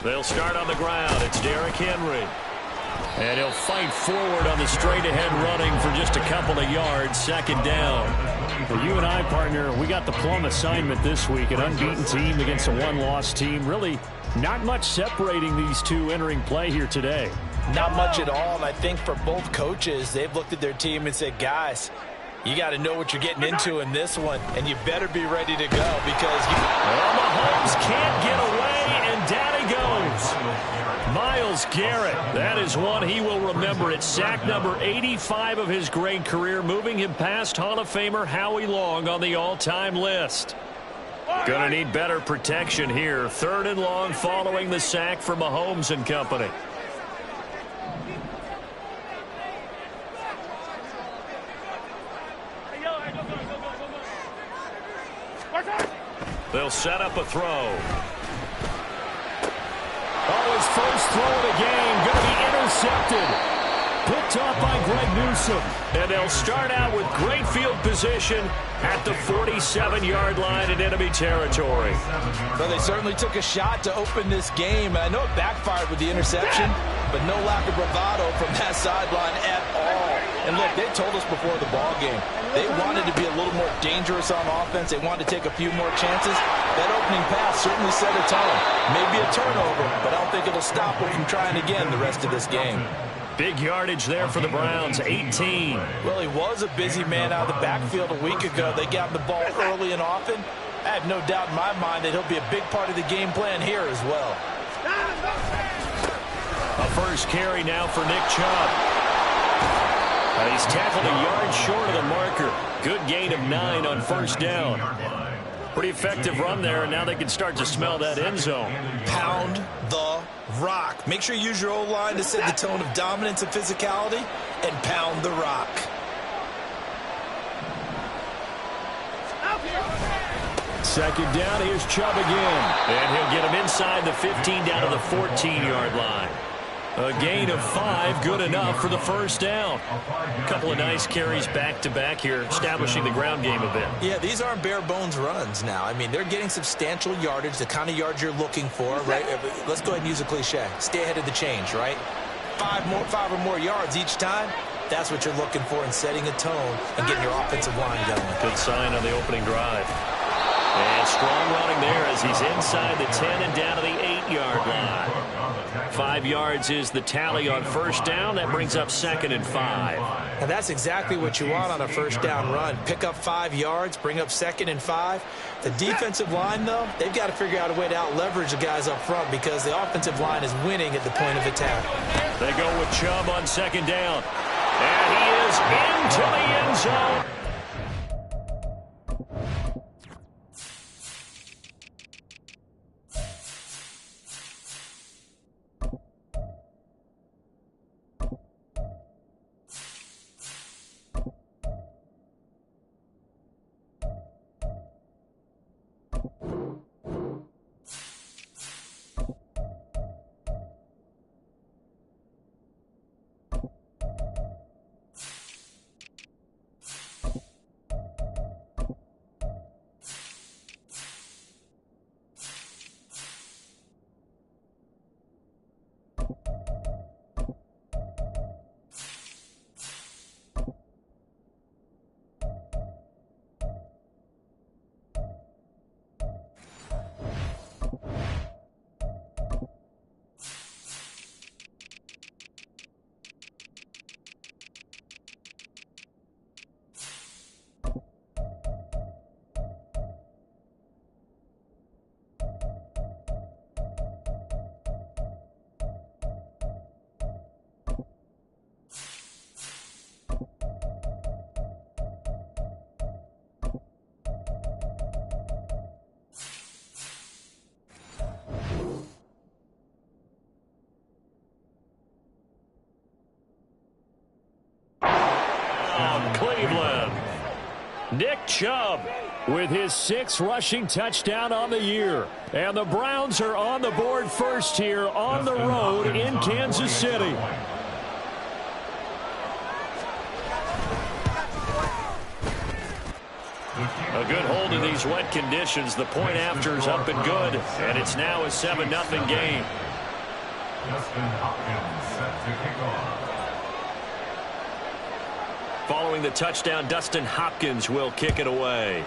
They'll start on the ground. It's Derrick Henry. And he'll fight forward on the straight-ahead running for just a couple of yards. Second down. For you and I, partner, we got the plum assignment this week. An unbeaten team against a one-loss team. Really not much separating these two entering play here today. Not much at all, and I think for both coaches, they've looked at their team and said, guys, you got to know what you're getting into in this one, and you better be ready to go because you... Well, Mahomes can't get away, and down he goes. Myles Garrett, that is one he will remember. It's sack number 85 of his great career, moving him past Hall of Famer Howie Long on the all-time list. Gonna need better protection here. 3rd and long following the sack for Mahomes and company. They'll set up a throw. Oh, his first throw of the game going to be intercepted. Picked off by Greg Newsome. And they'll start out with great field position at the 47-yard line in enemy territory. Well, they certainly took a shot to open this game. I know it backfired with the interception, but no lack of bravado from that sideline at all. And look, they told us before the ball game, they wanted to be a little more dangerous on offense. They wanted to take a few more chances. That opening pass certainly set a tone. Maybe a turnover, but I don't think it'll stop them from trying again the rest of this game. Big yardage there for the Browns, 18. Well, he was a busy man out of the backfield a week ago. They got him the ball early and often. I have no doubt in my mind that he'll be a big part of the game plan here as well. A first carry now for Nick Chubb. He's tackled a yard short of the marker. Good gain of 9 on first down. Pretty effective run there, and now they can start to smell that end zone. Pound the rock. Make sure you use your O-line to set the tone of dominance and physicality, and pound the rock. Second down, here's Chubb again. And he'll get him inside the 15 down to the 14-yard line. A gain of 5, good enough for the first down. A couple of nice carries back-to-back here, establishing the ground game a bit. Yeah, these aren't bare-bones runs now. I mean, they're getting substantial yardage, the kind of yards you're looking for, right? Let's go ahead and use a cliche. Stay ahead of the change, right? 5 or more yards each time. That's what you're looking for in setting a tone and getting your offensive line going. Good sign on the opening drive. And strong running there as he's inside the 10 and down to the 8-yard line. 5 yards is the tally on first down. That brings up 2nd and 5. And that's exactly what you want on a first down run. Pick up 5 yards, bring up 2nd and 5. The defensive line, though, they've got to figure out a way to out-leverage the guys up front because the offensive line is winning at the point of attack. They go with Chubb on 2nd down. And he is into the end zone. Cleveland. Nick Chubb with his 6th rushing touchdown on the year. And the Browns are on the board first here on the road in Kansas City. A good hold in these wet conditions. The point after is up and good, and it's now a 7-0 game. Following the touchdown, Dustin Hopkins will kick it away.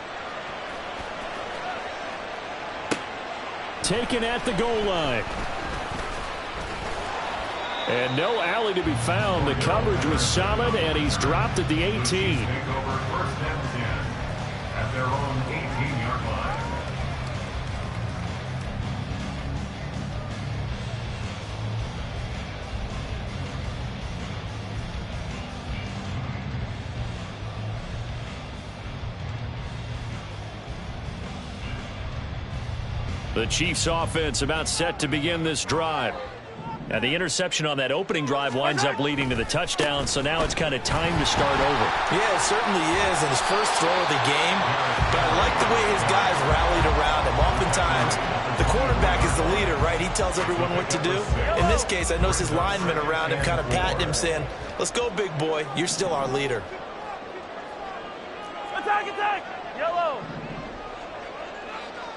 Taken at the goal line. And no alley to be found. The coverage was solid, and he's dropped at the 18. Take over 1st and 10 at their own 18-yard line. The Chiefs offense about set to begin this drive. And the interception on that opening drive winds up leading to the touchdown, so now it's kind of time to start over. Yeah, it certainly is, and his first throw of the game. But I like the way his guys rallied around him. Oftentimes, the quarterback is the leader, right? He tells everyone what to do. In this case, I noticed his linemen around him kind of patting him, saying, let's go, big boy. You're still our leader. Attack, attack! Yellow!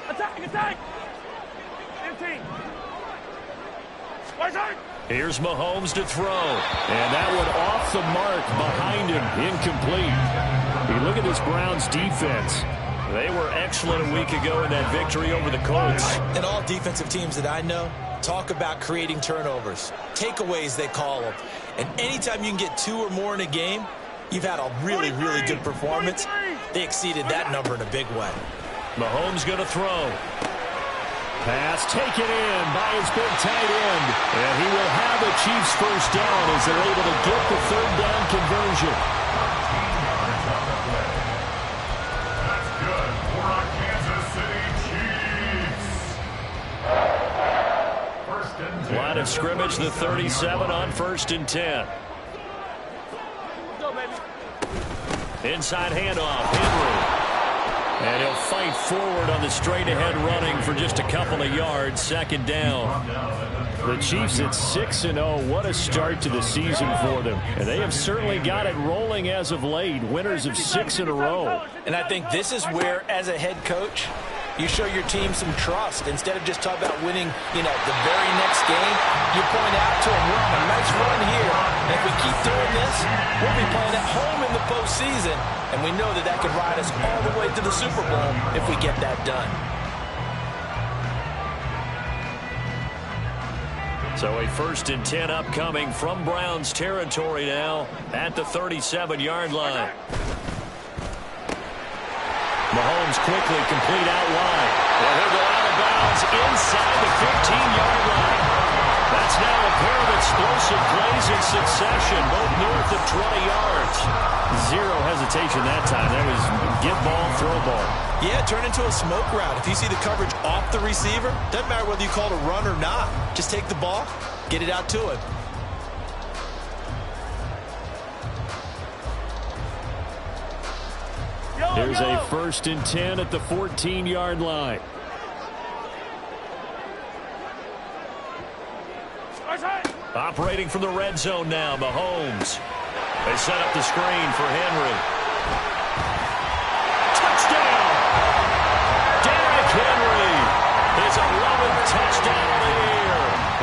Attack, attack! 15. Here's Mahomes to throw. And that one off the mark behind him. Incomplete. You look at this Browns defense. They were excellent a week ago in that victory over the Colts. And all defensive teams that I know talk about creating turnovers. Takeaways, they call them. And anytime you can get 2 or more in a game, you've had a really, really good performance. They exceeded that number in a big way. Mahomes going to throw. Pass taken in by his big tight end. And he will have the Chiefs first down as they're able to get the 3rd down conversion. That's good for our Kansas City Chiefs. 1st and 10. Line of scrimmage, the 37 on 1st and 10. Go, baby. Inside handoff, Henry. And he'll fight forward on the straight-ahead running for just a couple of yards. 2nd down. The Chiefs at 6-0. What a start to the season for them. And they have certainly got it rolling as of late. Winners of 6 in a row. And I think this is where, as a head coach, you show your team some trust. Instead of just talking about winning, the very next game, you point out to them, we're on a nice run here. And if we keep doing this, we'll be playing at home in the postseason. And we know that that could ride us all the way to the Super Bowl if we get that done. So a 1st and 10 upcoming from Browns territory now at the 37-yard line. Mahomes quickly complete out wide. And he'll go out of bounds inside the 15-yard line. That's now a pair of explosive plays in succession, both north of 20 yards. Zero hesitation that time. That was get ball, throw ball. Yeah, turn into a smoke route. If you see the coverage off the receiver, doesn't matter whether you call it a run or not. Just take the ball, get it out to him. Here's a 1st and 10 at the 14-yard line. Operating from the red zone now, Mahomes. They set up the screen for Henry. Touchdown! Derrick Henry! His 11th touchdown of the year.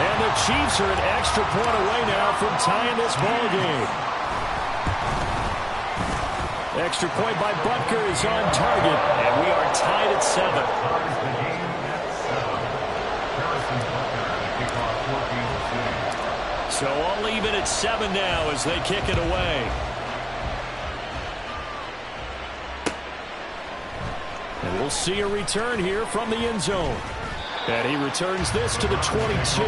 And the Chiefs are an extra point away now from tying this ball game. Extra point by Butker is on target. And we are tied at 7. So all even at 7 now as they kick it away. And we'll see a return here from the end zone. And he returns this to the 22.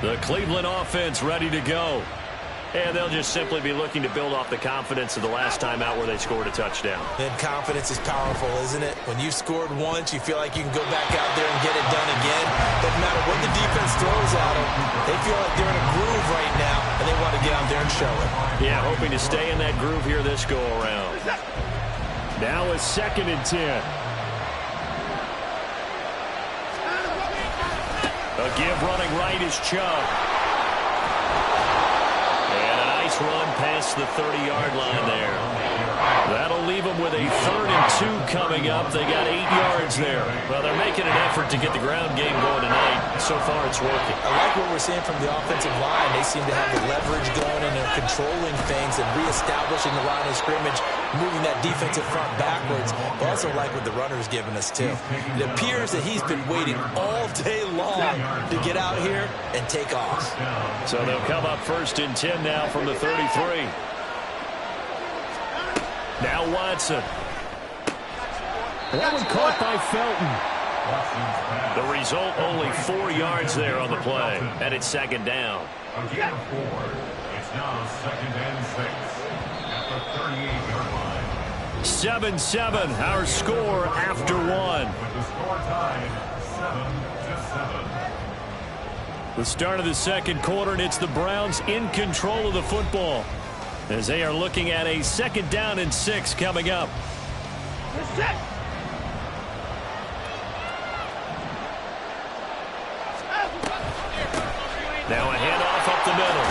The Cleveland offense ready to go. And they'll just simply be looking to build off the confidence of the last time out where they scored a touchdown. And confidence is powerful, isn't it? When you've scored once, you feel like you can go back out there and get it done again. Doesn't matter what the defense throws at them. They feel like they're in a groove right now, and they want to get out there and show it. Yeah, hoping to stay in that groove here this go-around. Now a 2nd and 10. A give running right is Chubb. And a nice run past the 30-yard line there. That'll leave them with a 3rd and 2 coming up. They got 8 yards there. Well, they're making an effort to get the ground game going tonight. So far, it's working. I like what we're seeing from the offensive line. They seem to have the leverage going and they're controlling things and reestablishing the line of scrimmage, moving that defensive front backwards. I also like what the runner's giving us, too. It appears that he's been waiting all day long to get out here and take off. So they'll come up 1st and 10 now from the 33. Now Watson. That one caught by Felton. The result, only 4 yards there on the play. And it's 2nd down. Again, 4. It's now 2nd and 6 at the 38-yard line. 7-7, our score after 1. With the score tied 7-7. The start of the 2nd quarter, and it's the Browns in control of the football as they are looking at a 2nd down and 6 coming up. Now a handoff up the middle.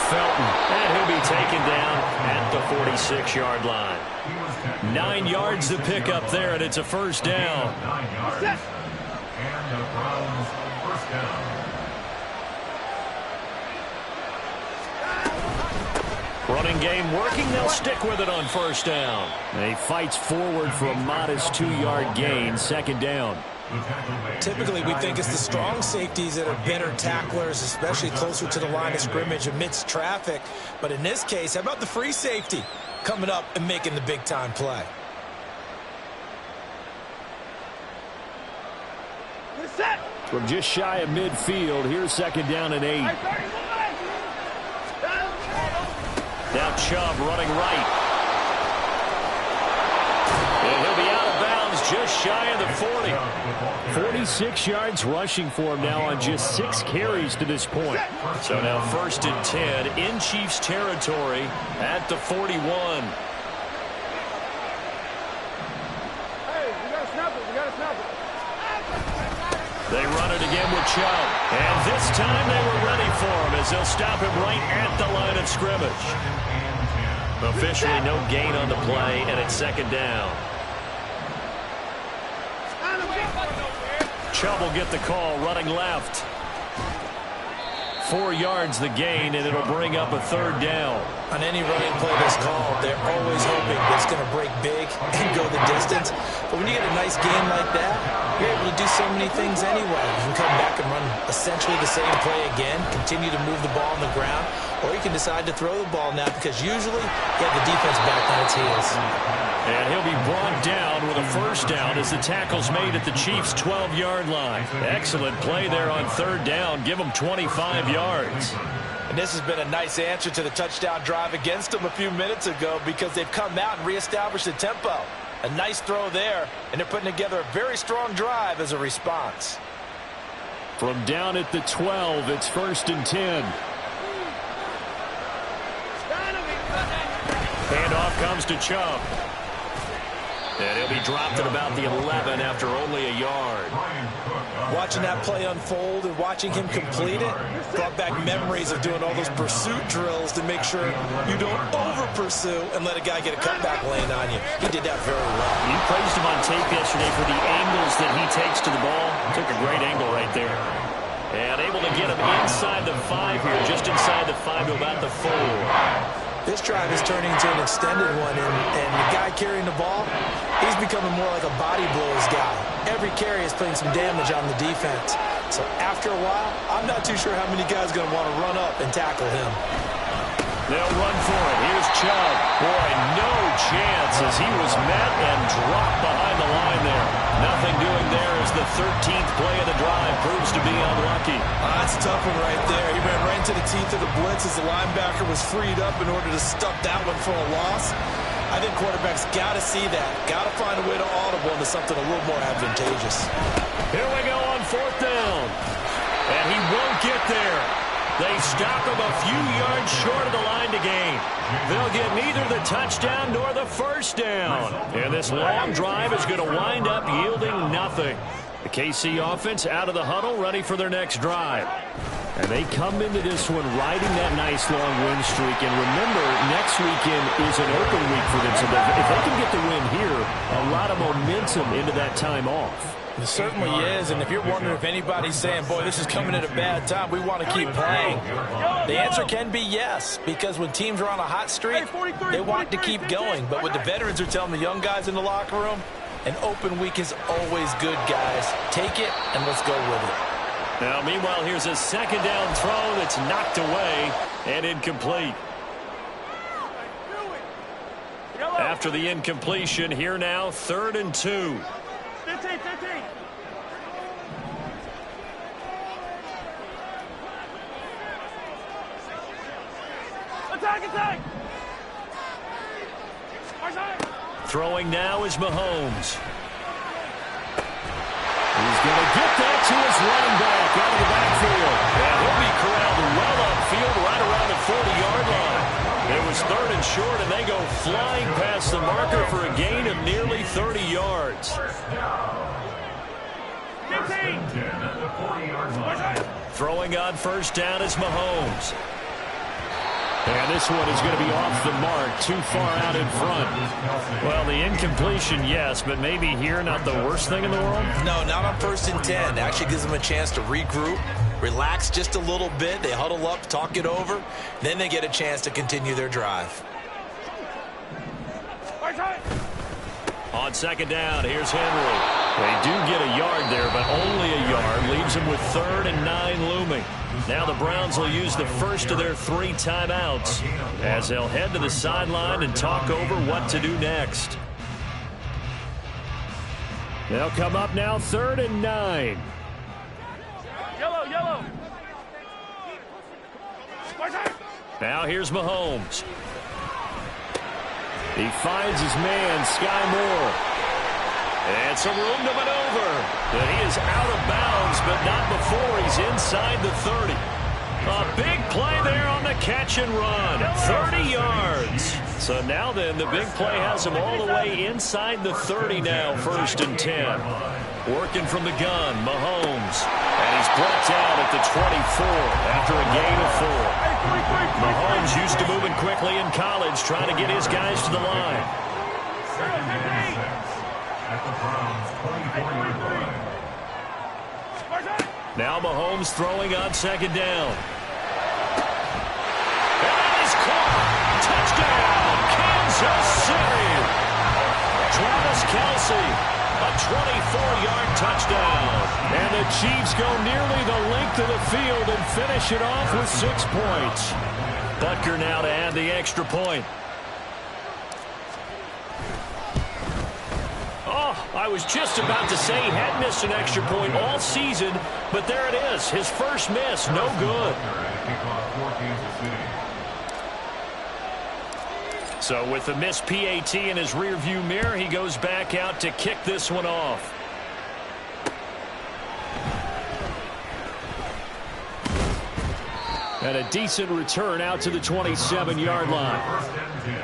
Felton, and he'll be taken down at the 46-yard line. 9 yards to pick up there, and it's a 1st down. 9 yards. And the Browns 1st down. Running game working. They'll stick with it on 1st down. He fights forward for a modest 2-yard gain. 2nd down. Typically, we think it's the strong safeties that are better tacklers, especially closer to the line of scrimmage amidst traffic. But in this case, how about the free safety coming up and making the big-time play? From just shy of midfield, here's 2nd down and 8. Now Chubb running right. And he'll be out of bounds just shy of the 40. 46 yards rushing for him now on just 6 carries to this point. So now 1st and 10 in Chiefs territory at the 41. Hey, we got to snap it. We got to snap it. They run it again with Chubb. And this time they were ready for him as they'll stop him right at the line of scrimmage. Officially no gain on the play, and it's 2nd down. Chubb will get the call running left. 4 yards the gain, and it'll bring up a 3rd down. On any running play that's called, they're always hoping that it's going to break big and go the distance. But when you get a nice game like that, you're able to do so many things anyway. You can come back and run essentially the same play again, continue to move the ball on the ground, or you can decide to throw the ball now because usually you have the defense back on its heels. And he'll be brought down with a 1st down as the tackle's made at the Chiefs' 12-yard line. Excellent play there on 3rd down. Give them 25 yards. And this has been a nice answer to the touchdown drive against them a few minutes ago because they've come out and reestablished the tempo. A nice throw there, and they're putting together a very strong drive as a response. From down at the 12, it's 1st and 10. Handoff comes to Chubb. And he'll be dropped at about the 11 after only a yard. Watching that play unfold and watching him complete it brought back memories of doing all those pursuit drills to make sure you don't over-pursue and let a guy get a cutback lane on you. He did that very well. You praised him on tape yesterday for the angles that he takes to the ball. Took a great angle right there. And able to get him inside the 5 here, just inside the 5 to about the 4. This drive is turning into an extended one, and the guy carrying the ball, he's becoming more like a body blows guy. Every carry is putting some damage on the defense. So after a while, I'm not too sure how many guys are going to want to run up and tackle him. They'll run for it. Here's Chubb. Boy, no chance as he was met and dropped behind the line there. Nothing doing there as the 13th play of the drive proves to be unlucky. That's a tough one right there. He ran right into the teeth of the blitz as the linebacker was freed up in order to stuff that one for a loss. I think quarterbacks got to see that. Got to find a way to audible into something a little more advantageous. Here we go on 4th down. And he won't get there. They stop him a few yards short of the line to gain. They'll get neither the touchdown nor the 1st down. And this long drive is going to wind up yielding nothing. The KC offense out of the huddle, ready for their next drive. And they come into this one riding that nice long win streak. And remember, next weekend is an open week for them. So if they can get the win here, a lot of momentum into that time off. It certainly is, and if you're wondering if anybody's saying, boy, this is coming at a bad time, we want to keep playing, the answer can be yes, because when teams are on a hot streak, they want to keep going. But what the veterans are telling the young guys in the locker room, an open week is always good, guys. Take it, and let's go with it. Now, meanwhile, here's a second down throw that's knocked away and incomplete. After the incompletion, here now, 3rd and 2. 15. Attack! Throwing now is Mahomes. He's going to get that to his running back out of the backfield. And he'll be corralled well upfield right around the 40-yard line. It was 3rd and short, and they go flying past the marker for a gain of nearly 30 yards. 15. Throwing on 1st down is Mahomes. And this one is going to be off the mark, too far out in front. Well, the incompletion, yes, but maybe here not the worst thing in the world? No, not on 1st and 10. It actually gives them a chance to regroup, relax just a little bit. They huddle up, talk it over. Then they get a chance to continue their drive. On 2nd down, here's Henry. They do get a yard there, but only a yard. Leaves them with 3rd and 9 looming. Now the Browns will use the first of their 3 timeouts as they'll head to the sideline and talk over what to do next. They'll come up now 3rd and 9. Yellow. Now here's Mahomes. He finds his man, Sky Moore. And some room to maneuver. But he is out of bounds, but not before he's inside the 30. A big play there on the catch and run. 30 yards. So now then, the big play has him all the way inside the 30 now, 1st and 10. Working from the gun, Mahomes. And he's brought down at the 24 after a gain of 4. Mahomes used to moving quickly in college, trying to get his guys to the line. Now Mahomes throwing on 2nd down. And that is caught. Touchdown, Kansas City. Travis Kelce, a 24-yard touchdown. And the Chiefs go nearly the length of the field and finish it off with 6 points. Butker now to add the extra point. I was just about to say he had missed an extra point all season, but there it is. His first miss, no good. So with the missed PAT in his rearview mirror, he goes back out to kick this one off. And a decent return out to the 27-yard line. First and 10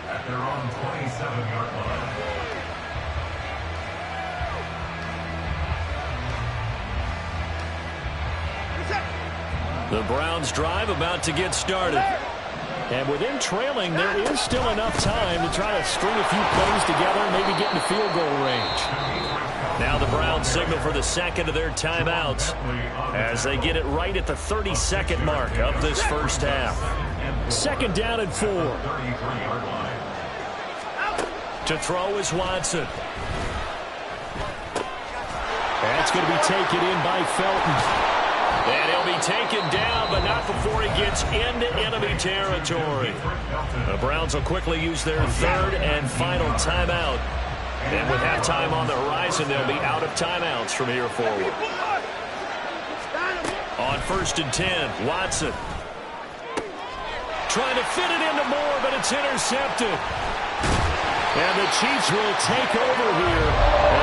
at their own 27-yard line. The Browns drive about to get started. And with them trailing, there is still enough time to try to string a few plays together and maybe get in the field goal range. Now the Browns signal for the second of their timeouts as they get it right at the 32nd mark of this first half. 2nd down and 4. To throw is Watson. That's going to be taken in by Felton. And he'll be taken down, but not before he gets into enemy territory. The Browns will quickly use their 3rd and final timeout. And with halftime on the horizon, they'll be out of timeouts from here forward. On 1st and 10, Watson. Trying to fit it into Moore, but it's intercepted. And the Chiefs will take over here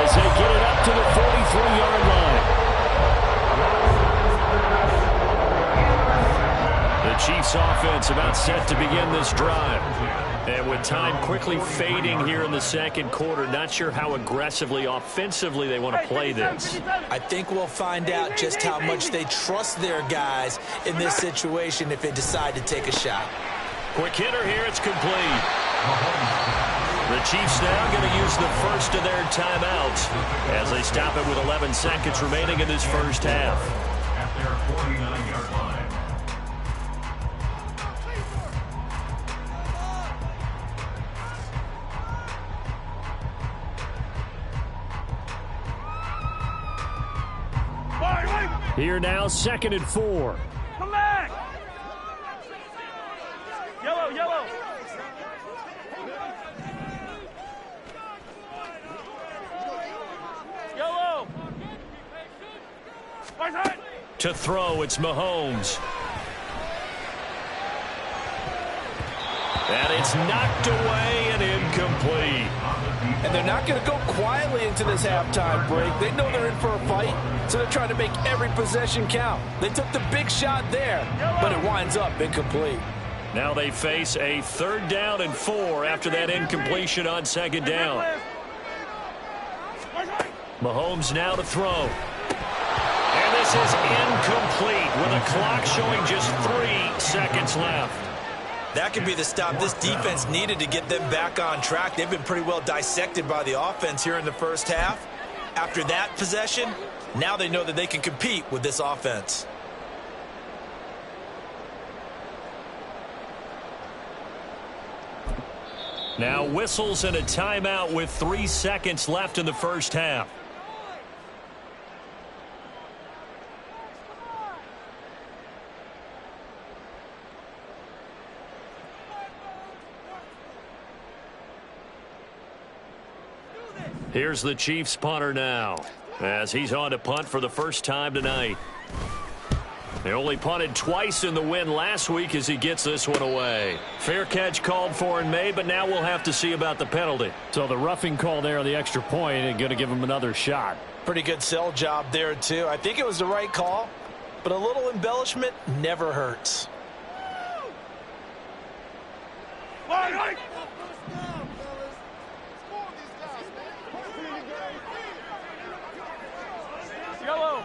as they get it up to the 43-yard line. The Chiefs offense about set to begin this drive. And with time quickly fading here in the second quarter, not sure how aggressively, offensively they want to play this. I think we'll find out just how much they trust their guys in this situation if they decide to take a shot. Quick hitter here, it's complete. The Chiefs now going to use the first of their timeouts as they stop it with 11 seconds remaining in this first half. At their 49-yard line. Here now, 2nd and 4. Come back! Yellow, yellow! Yellow! To throw, it's Mahomes. And it's knocked away and incomplete. And they're not going to go quietly into this halftime break. They know they're in for a fight, so they're trying to make every possession count. They took the big shot there, but it winds up incomplete. Now they face a 3rd down and 4 after that incompletion on 2nd down. Mahomes now to throw. And this is incomplete with a clock showing just 3 seconds left. That could be the stop this defense needed to get them back on track. They've been pretty well dissected by the offense here in the first half. After that possession, now they know that they can compete with this offense. Now whistles and a timeout with 3 seconds left in the first half. Here's the Chiefs punter now as he's on to punt for the first time tonight. They only punted twice in the win last week as he gets this one away. Fair catch called for and made, but now we'll have to see about the penalty. So the roughing call there on the extra point and going to give him another shot. Pretty good sell job there, too. I think it was the right call, but a little embellishment never hurts. Yellow!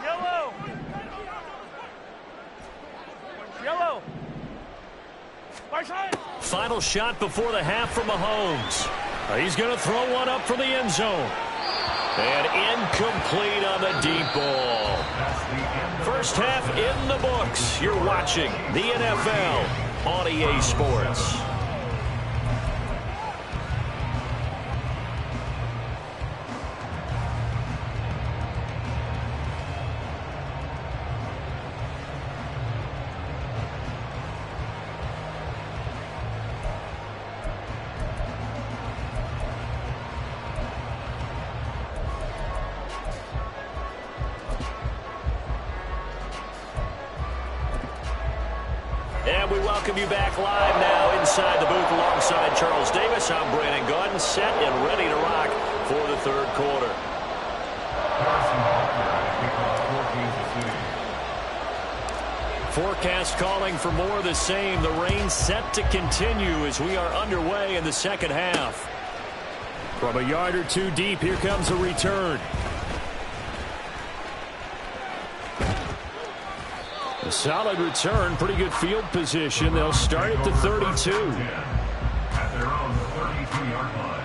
Yellow! Yellow! Final shot before the half from Mahomes. He's going to throw one up from the end zone. And incomplete on the deep ball. First half in the books. You're watching the NFL on EA Sports. And we welcome you back live now inside the booth alongside Charles Davis. I'm Brandon Gaudin, set and ready to rock for the third quarter. Forecast calling for more of the same. The rain set to continue as we are underway in the second half. From a yard or two deep, here comes a return. A solid return, pretty good field position. They'll start at the 32. At their own 32-yard line.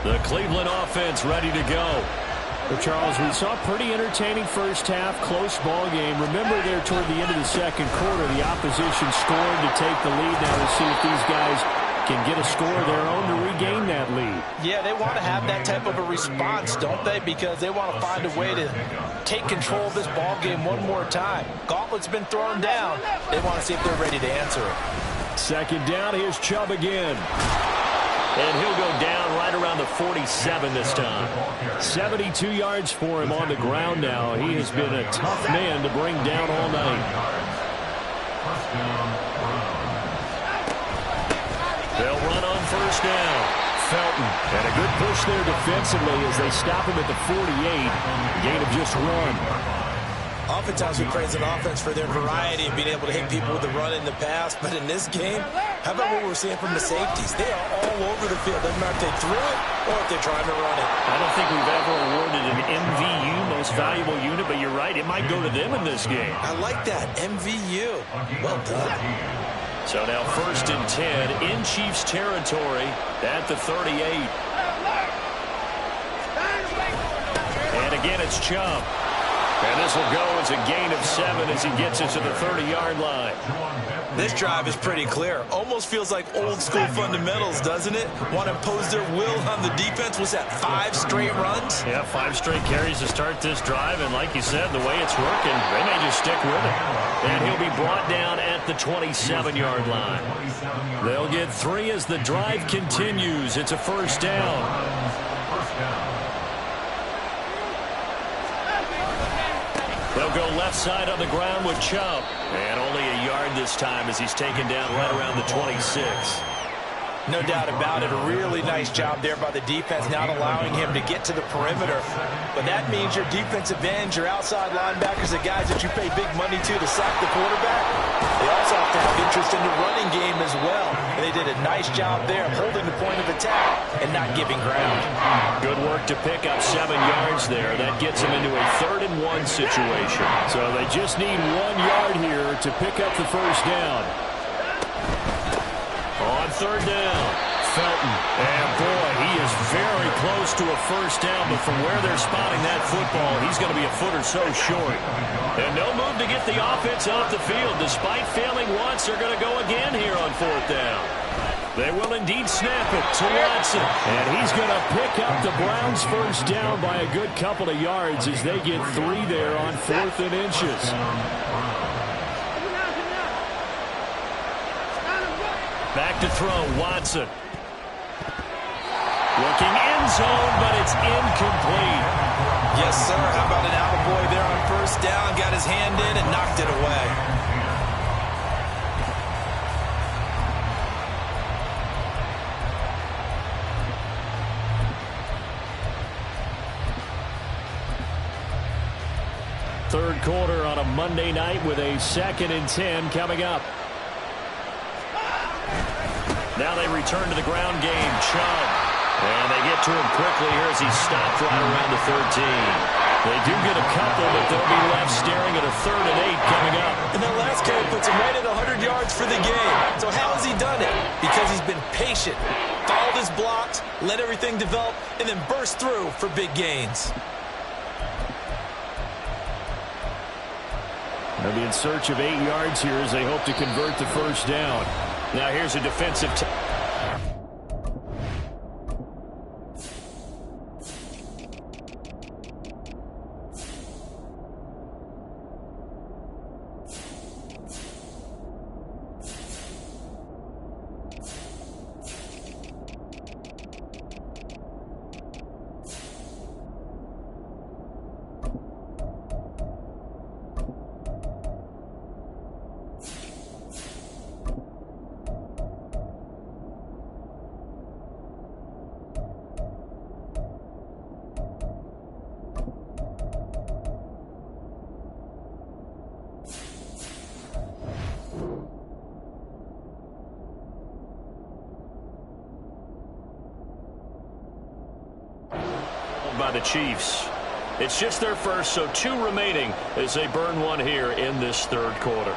The Cleveland offense ready to go. Well, Charles, we saw a pretty entertaining first half, close ball game. Remember there toward the end of the second quarter, the opposition scored to take the lead. Now to see if these guys can get a score of their own to regain that lead. Yeah, they want to have that type of a response, don't they? Because they want to find a way to take control of this ball game one more time. Gauntlet's been thrown down. They want to see if they're ready to answer it. Second down, here's Chubb again. And he'll go down right around the 47 this time. 72 yards for him on the ground now. He has been a tough man to bring down all night. They'll run on first down. Felton. And a good push there defensively as they stop him at the 48. Gain of just 1. Oftentimes we praise an offense for their variety and being able to hit people with the run in the pass. But in this game, how about what we're seeing from the safeties? They are all over the field. Doesn't matter if they threw it or if they're trying to run it. I don't think we've ever awarded an MVU, most valuable unit, but you're right. It might go to them in this game. I like that. MVU. Well done. So now 1st and 10 in Chiefs territory at the 38. And again, it's Chubb. And this will go as a gain of 7 as he gets it to the 30-yard line. This drive is pretty clear. Almost feels like old school fundamentals, doesn't it? Want to impose their will on the defense. Was that 5 straight runs? Yeah, 5 straight carries to start this drive. And like you said, the way it's working, they may just stick with it. And he'll be brought down at the 27-yard line. They'll get 3 as the drive continues. It's a 1st down. They'll go left side on the ground with Chubb. And only a yard this time as he's taken down right around the 26. No doubt about it. A really nice job there by the defense, not allowing him to get to the perimeter. But that means your defensive ends, your outside linebackers, the guys that you pay big money to sack the quarterback, they also have to have interest in the running game as well. And they did a nice job there of holding the point of attack and not giving ground. Good work to pick up 7 yards there. That gets them into a 3rd and 1 situation. So they just need 1 yard here to pick up the 1st down. On 3rd down, Felton. And boy, he is very close to a 1st down, but from where they're spotting that football, he's going to be a foot or so short. And no move to get the offense off the field. Despite failing once, they're going to go again here on 4th down. They will indeed snap it to Watson. And he's going to pick up the Browns' 1st down by a good couple of yards as they get 3 there on 4th and inches. Back to throw, Watson. Looking end zone, but it's incomplete. Yes, sir. How about an attaboy there on 1st down? Got his hand in and knocked it away. Third quarter on a Monday night with a 2nd and 10 coming up. Now they return to the ground game. Chubb. And they get to him quickly here as he's stopped right around the 13. They do get a couple, but they'll be left staring at a 3rd and 8 coming up. And that last carry puts him right at 100 yards for the game. So how has he done it? Because he's been patient, followed his blocks, let everything develop, and then burst through for big gains. They'll be in search of 8 yards here as they hope to convert the 1st down. Now here's a defensive by the Chiefs. It's just their first, so 2 remaining as they burn 1 here in this 3rd quarter.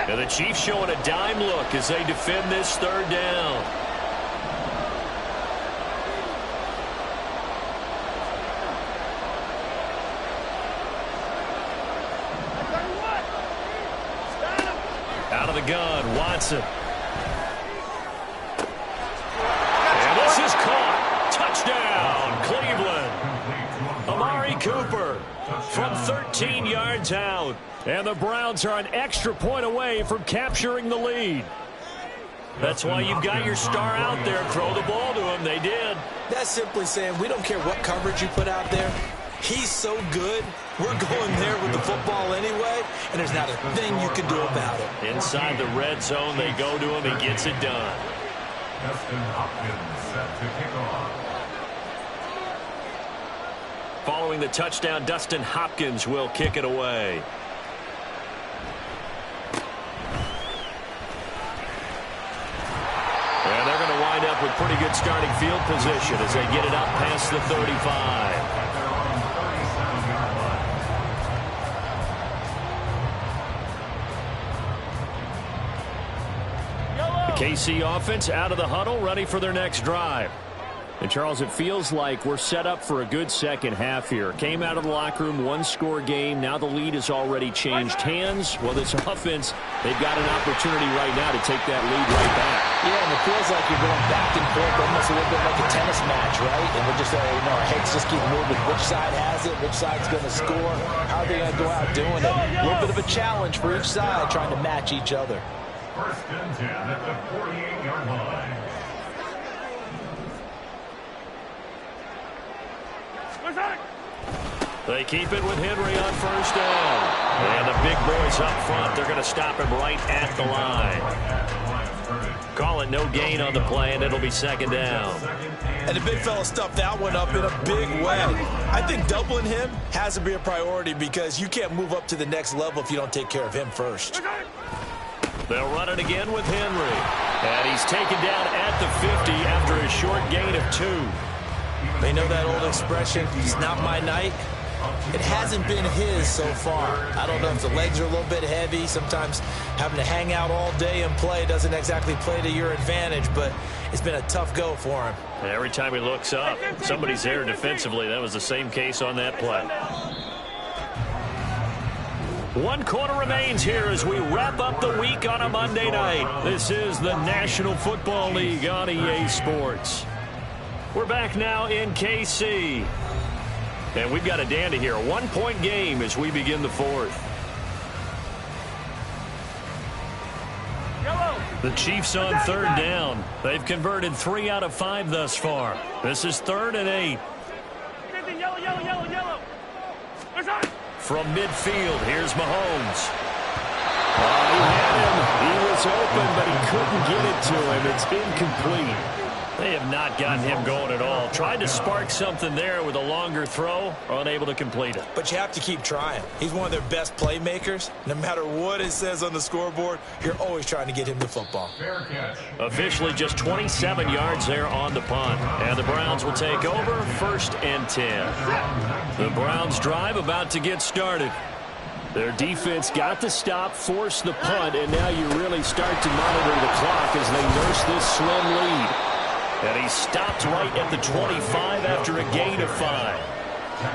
And the Chiefs showing a dime look as they defend this 3rd down. Out of the gun, Watson. And this is caught. Touchdown, Cleveland. Amari Cooper from 13 yards out. And the Browns are an extra point away from capturing the lead. That's why you've got your star out there. Throw the ball to him. They did. That's simply saying we don't care what coverage you put out there. He's so good. We're going there with the football anyway, and there's not a thing you can do about it. Inside the red zone, they go to him. He gets it done. Dustin Hopkins set to kick off. Following the touchdown, Dustin Hopkins will kick it away. And they're going to wind up with pretty good starting field position as they get it up past the 35. KC offense out of the huddle, ready for their next drive. And, Charles, it feels like we're set up for a good second half here. Came out of the locker room, one-score game. Now the lead has already changed hands. Well, this offense, they've got an opportunity right now to take that lead right back. Yeah, and it feels like you're going back and forth, almost a little bit like a tennis match, right? And we're just, our heads just keep moving. Which side has it? Which side's going to score? How are they going to go out doing it? A little bit of a challenge for each side, trying to match each other. First and 10 at the 48-yard line. They keep it with Henry on first down. And the big boys up front, they're going to stop him right at the line. Call it no gain on the play, and it'll be second down. And the big fella stuffed that one up in a big way. I think doubling him has to be a priority because you can't move up to the next level if you don't take care of him first. They'll run it again with Henry. And he's taken down at the 50 after a short gain of 2. They know that old expression, it's not my night. It hasn't been his so far. I don't know if the legs are a little bit heavy. Sometimes having to hang out all day and play doesn't exactly play to your advantage, but it's been a tough go for him. Every time he looks up, somebody's there defensively. That was the same case on that play. 1 quarter remains here as we wrap up the week on a Monday night. This is the National Football League on EA Sports. We're back now in KC. And we've got a dandy here. A 1-point game as we begin the 4th. The Chiefs on 3rd down. They've converted 3 out of 5 thus far. This is 3rd and 8. From midfield, here's Mahomes. He had him. He was open, but he couldn't get it to him. It's incomplete. They have not gotten him going at all. Tried to spark something there with a longer throw, unable to complete it. But you have to keep trying. He's one of their best playmakers. No matter what it says on the scoreboard, you're always trying to get him the football. Fair catch. Officially just 27 yards there on the punt. And the Browns will take over, 1st and 10. The Browns drive about to get started. Their defense got the stop, forced the punt, and now you really start to monitor the clock as they nurse this slim lead. And he stopped right at the 25 after a gain of 5.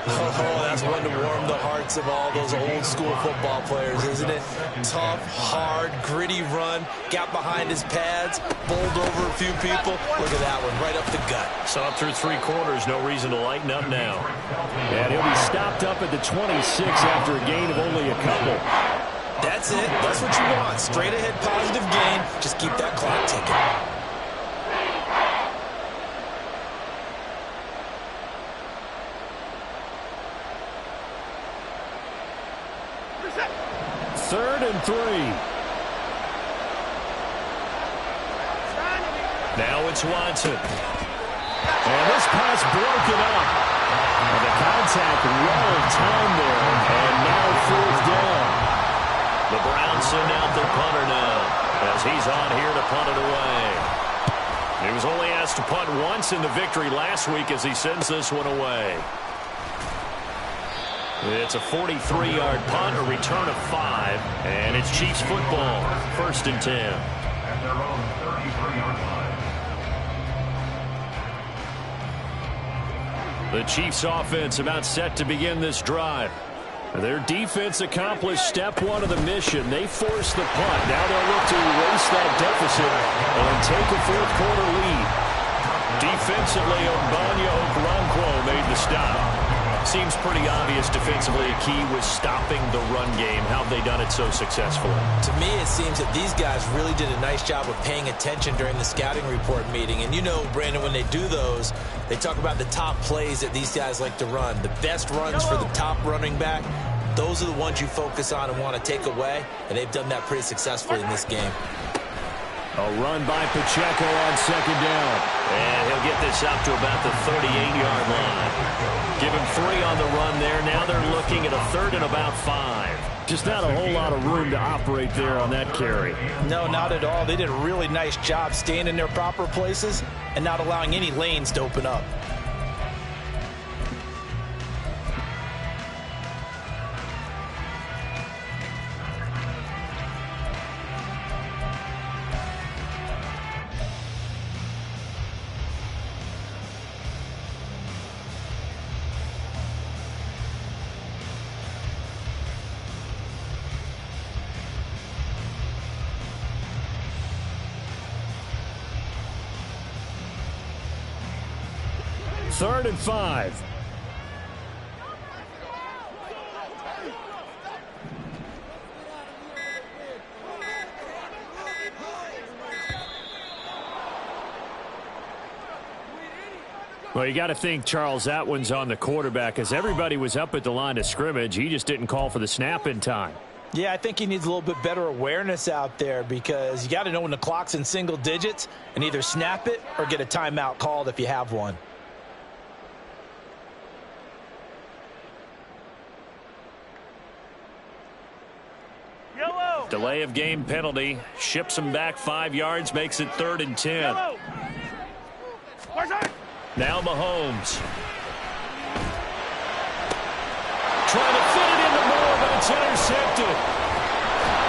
Oh, that's one to warm the hearts of all those old school football players, isn't it? Tough, hard, gritty run, got behind his pads, bowled over a few people. Look at that one, right up the gut. Saw through 3 quarters, no reason to lighten up now. And he'll be stopped up at the 26 after a gain of only a couple. That's it. That's what you want. Straight ahead positive gain. Just keep that clock ticking. Third and 3. Now it's Watson. And this pass broken up. And the contact well timed there. And now 4th down. The Browns send out their punter now as he's on here to punt it away. He was only asked to punt once in the victory last week as he sends this one away. It's a 43-yard punt, a return of 5, and it's Chiefs football, 1st and 10. At their own 33-yard line. The Chiefs offense about set to begin this drive. Their defense accomplished step 1 of the mission. They forced the punt. Now they'll look to erase that deficit and take a 4th quarter lead. Defensively, Ogbonnia Okoronkwo made the stop. Seems pretty obvious defensively a key was stopping the run game. How have they done it so successfully? To me, it seems that these guys really did a nice job of paying attention during the scouting report meeting. And you know, Brandon, when they do those, they talk about the top plays that these guys like to run. The best runs for the top running back, those are the ones you focus on and want to take away. And they've done that pretty successfully in this game. A run by Pacheco on second down. And he'll get this up to about the 38-yard line. Give him 3 on the run there. Now they're looking at a 3rd and about 5. Just not a whole lot of room to operate there on that carry. No, not at all. They did a really nice job staying in their proper places and not allowing any lanes to open up. Third and 5. Well, you got to think, Charles, that one's on the quarterback, as everybody was up at the line of scrimmage. He just didn't call for the snap in time. Yeah, I think he needs a little bit better awareness out there, because you got to know when the clock's in single digits and either snap it or get a timeout called if you have one. Yellow. Delay of game penalty. Ships him back 5 yards, makes it 3rd and 10. Yellow. Now Mahomes. Trying to fit it into Moore, but it's intercepted.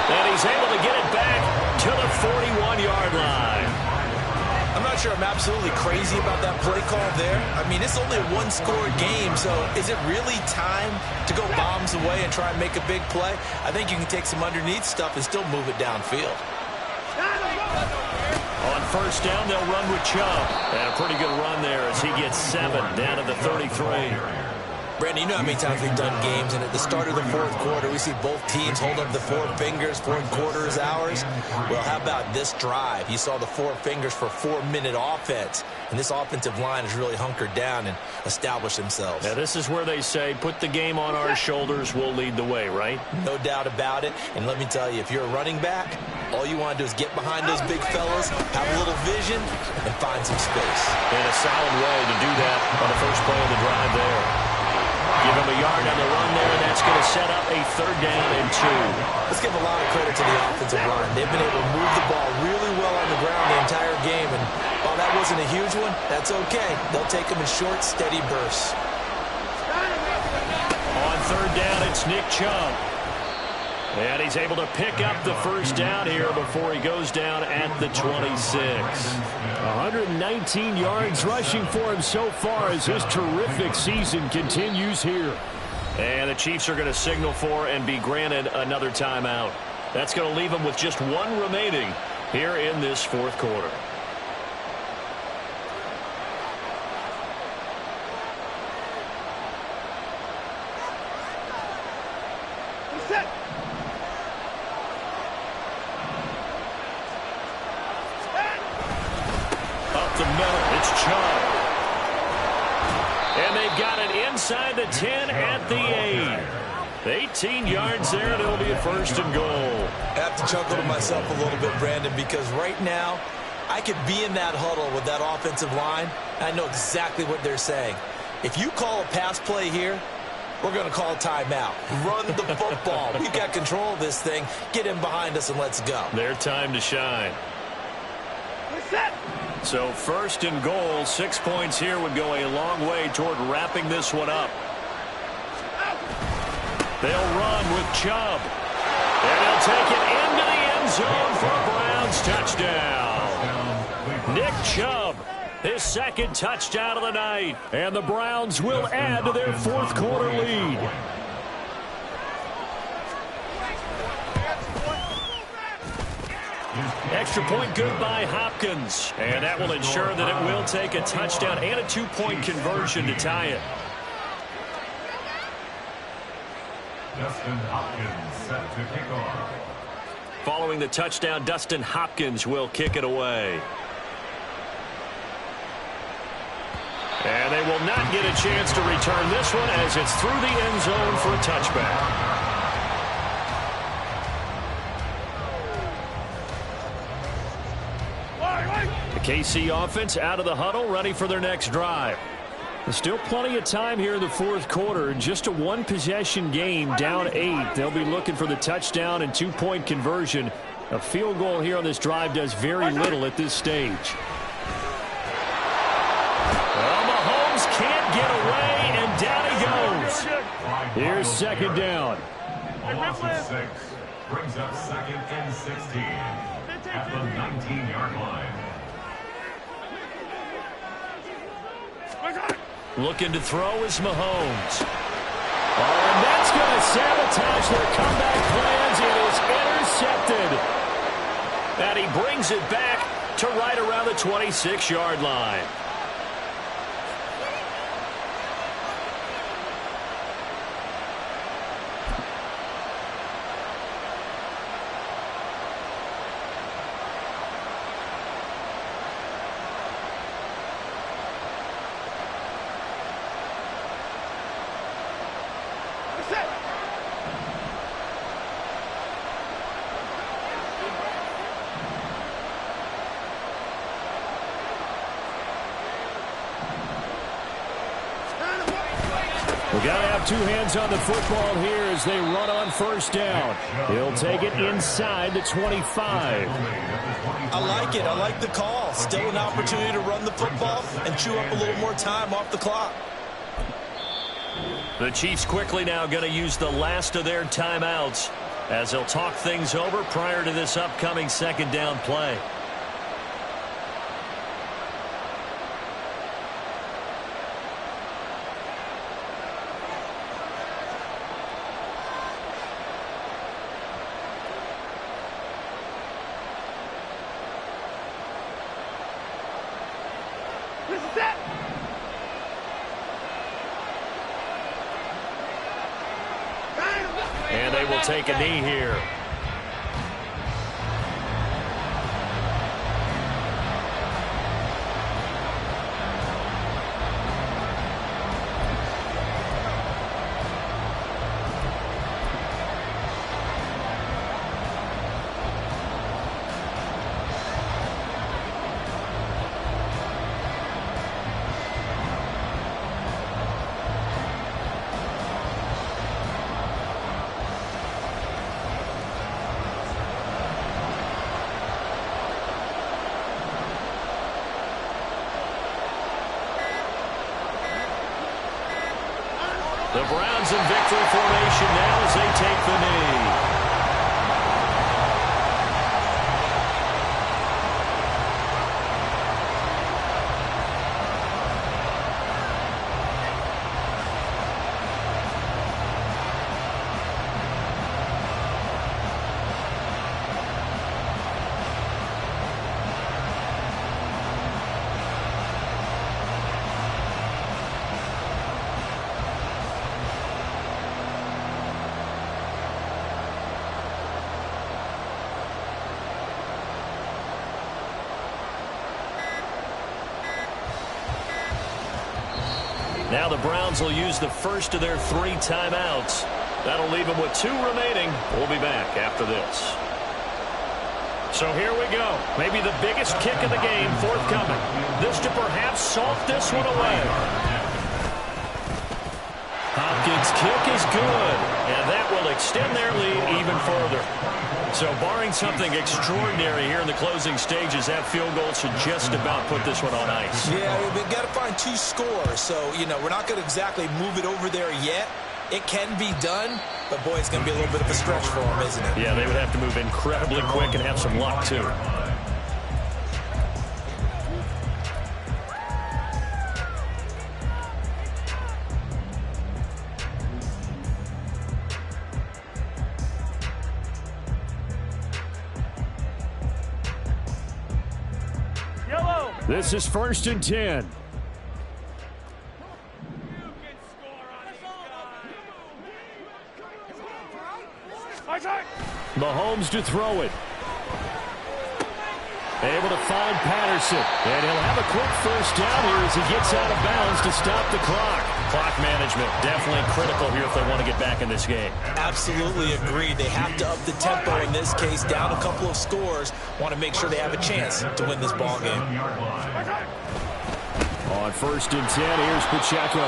And he's able to get it back to the 41-yard line. I'm not sure I'm absolutely crazy about that play call there. I mean, it's only a one-score game, so is it really time to go bombs away and try and make a big play? I think you can take some underneath stuff and still move it downfield. On first down, they'll run with Chubb. And a pretty good run there as he gets 7 down to the 33. Brandon, you know how many times we've done games, and at the start of the fourth quarter, we see both teams hold up the 4 fingers, fourth quarter is ours. Well, how about this drive? You saw the 4 fingers for 4-minute offense, and this offensive line has really hunkered down and established themselves. Now, this is where they say, put the game on our shoulders, we'll lead the way, right? No doubt about it, and let me tell you, if you're a running back, all you want to do is get behind those big fellas, have a little vision, and find some space. In a solid way to do that on the first play of the drive there. Give him a yard on the run there, and that's going to set up a 3rd down and 2. Let's give a lot of credit to the offensive line. They've been able to move the ball really well on the ground the entire game, and while that wasn't a huge one, that's okay. They'll take them in short, steady bursts. On 3rd down, it's Nick Chubb. And he's able to pick up the first down here before he goes down at the 26. 119 yards rushing for him so far as his terrific season continues here. And the Chiefs are going to signal for and be granted another timeout. That's going to leave them with just 1 remaining here in this fourth quarter. Inside the 10 at the 8. 18 yards there, and it'll be a 1st and goal. I have to chuckle to myself a little bit, Brandon, because right now I could be in that huddle with that offensive line. I know exactly what they're saying. If you call a pass play here, we're going to call a timeout. Run the football. We've got control of this thing. Get in behind us and let's go. Their time to shine. So 1st and goal, 6 points here would go a long way toward wrapping this one up. They'll run with Chubb. And they'll take it into the end zone for a Browns touchdown. Nick Chubb, his 2nd touchdown of the night. And the Browns will add to their fourth quarter lead. Extra point good by Hopkins. And that will ensure that it will take a touchdown and a 2-point conversion to tie it. Dustin Hopkins set to kick off. Following the touchdown, Dustin Hopkins will kick it away. And they will not get a chance to return this one as it's through the end zone for a touchback. The KC offense out of the huddle, ready for their next drive. There's still plenty of time here in the fourth quarter. Just a one-possession game, down 8. They'll be looking for the touchdown and two-point conversion. A field goal here on this drive does very little at this stage. Well, Mahomes can't get away, and down he goes. Here's second down. A loss of 6 brings up second and 16 at the 19-yard line. Looking to throw is Mahomes. Oh, and that's going to sabotage their comeback plans. It is intercepted. And he brings it back to right around the 26-yard line. We've got to have two hands on the football here as they run on first down. He'll take it inside the 25. I like it. I like the call. Still an opportunity to run the football and chew up a little more time off the clock. The Chiefs quickly now going to use the last of their timeouts as they'll talk things over prior to this upcoming second down play. And they will take a knee here. The Browns in victory formation now as they take the knee. Now the Browns will use the first of their 3 timeouts. That'll leave them with 2 remaining. We'll be back after this. So here we go. Maybe the biggest kick of the game forthcoming. This to perhaps salt this one away. Hopkins' kick is good, and that will extend their lead even further. So barring something extraordinary here in the closing stages, that field goal should just about put this one on ice. Yeah, we've got to find 2 scores. So, we're not going to exactly move it over there yet. It can be done, but, boy, it's going to be a little bit of a stretch for them, isn't it? Yeah, they would have to move incredibly quick and have some luck, too. This is 1st and 10. My turn. Mahomes to throw it. Able to find Patterson. And he'll have a quick first down here as he gets out of bounds to stop the clock. Clock management definitely critical here if they want to get back in this game. Absolutely agreed. They have to up the tempo in this case, down a couple of scores. Want to make sure they have a chance to win this ball game. On 1st and 10, here's Pacheco.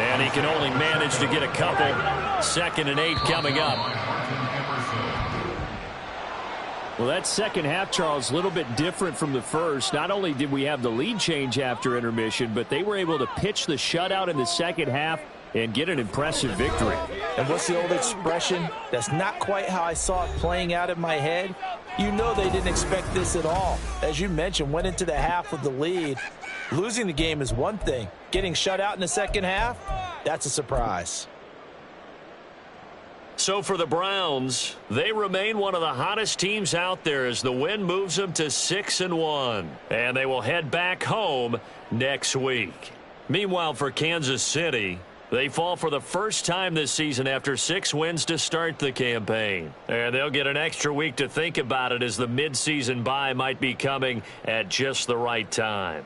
And he can only manage to get a couple. 2nd and 8 coming up. Well, that second half, Charles, a little bit different from the first. Not only did we have the lead change after intermission, but they were able to pitch the shutout in the second half and get an impressive victory. And what's the old expression? That's not quite how I saw it playing out in my head. You know they didn't expect this at all. As you mentioned, went into the half with the lead. Losing the game is one thing. Getting shut out in the second half, that's a surprise. So for the Browns, they remain one of the hottest teams out there as the win moves them to 6-1. And they will head back home next week. Meanwhile, for Kansas City, they fall for the first time this season after 6 wins to start the campaign. And they'll get an extra week to think about it as the midseason bye might be coming at just the right time.